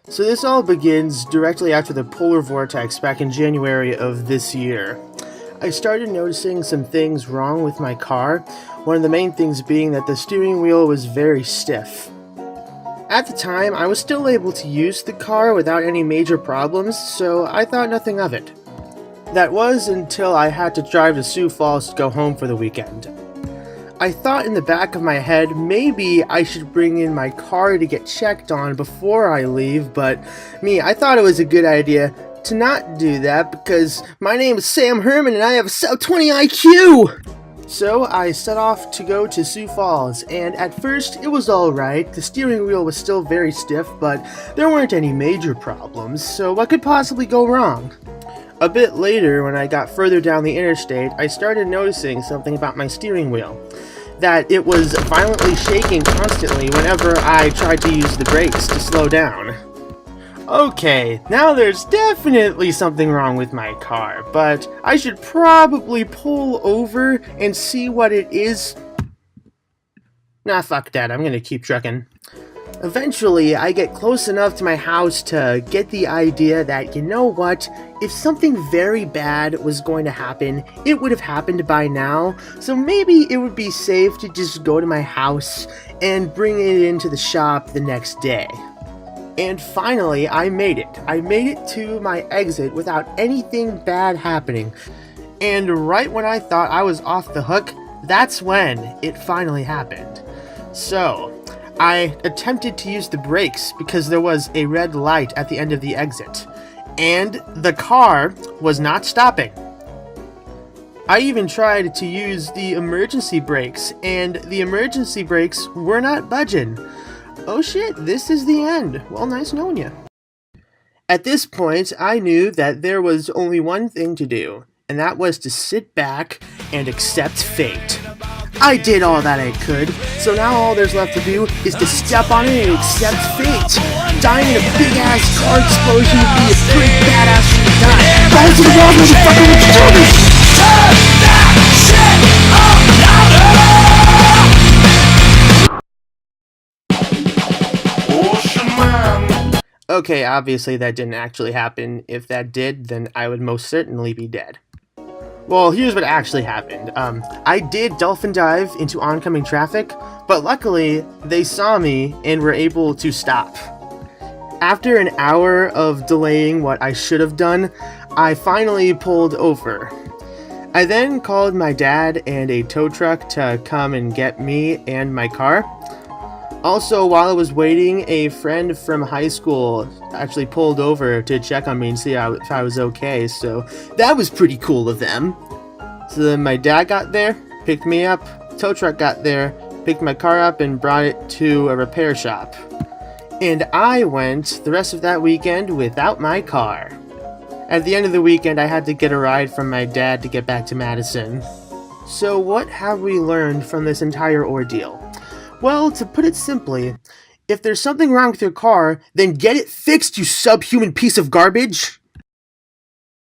So this all begins directly after the polar vortex back in January of this year. I started noticing some things wrong with my car, one of the main things being that the steering wheel was very stiff. At the time, I was still able to use the car without any major problems, so I thought nothing of it. That was until I had to drive to Sioux Falls to go home for the weekend. I thought in the back of my head maybe I should bring in my car to get checked on before I leave, but I thought it was a good idea to not do that because my name is Sam Herman and I have a sub 20 IQ! So I set off to go to Sioux Falls, and at first it was alright. The steering wheel was still very stiff, but there weren't any major problems, so what could possibly go wrong? A bit later, when I got further down the interstate, I started noticing something about my steering wheel. That it was violently shaking constantly whenever I tried to use the brakes to slow down. Okay, now there's definitely something wrong with my car, but I should probably pull over and see what it is. Nah, fuck that, I'm gonna keep trucking. Eventually, I get close enough to my house to get the idea that, you know what, if something very bad was going to happen, it would have happened by now, so maybe it would be safe to just go to my house and bring it into the shop the next day. And finally, I made it. I made it to my exit without anything bad happening. And right when I thought I was off the hook, that's when it finally happened. So, I attempted to use the brakes because there was a red light at the end of the exit, and the car was not stopping. I even tried to use the emergency brakes, and the emergency brakes were not budging. Oh shit, this is the end. Well, nice knowing you. At this point, I knew that there was only one thing to do, and that was to sit back and accept fate. I did all that I could, so now all there's left to do is to step on it and accept fate. Dying in a big-ass car explosion would be a pretty badass thing to die. Balls to the wall, motherfucker, let's do this! Turn that shit up louder! Okay, obviously that didn't actually happen. If that did, then I would most certainly be dead. Well, here's what actually happened. I did dolphin dive into oncoming traffic, but luckily they saw me and were able to stop. After an hour of delaying what I should have done, I finally pulled over. I then called my dad and a tow truck to come and get me and my car. Also, while I was waiting, a friend from high school actually pulled over to check on me and see if I was okay, so that was pretty cool of them. So then my dad got there, picked me up, tow truck got there, picked my car up and brought it to a repair shop. And I went the rest of that weekend without my car. At the end of the weekend, I had to get a ride from my dad to get back to Madison. So what have we learned from this entire ordeal? Well, to put it simply, if there's something wrong with your car, then get it fixed, you subhuman piece of garbage!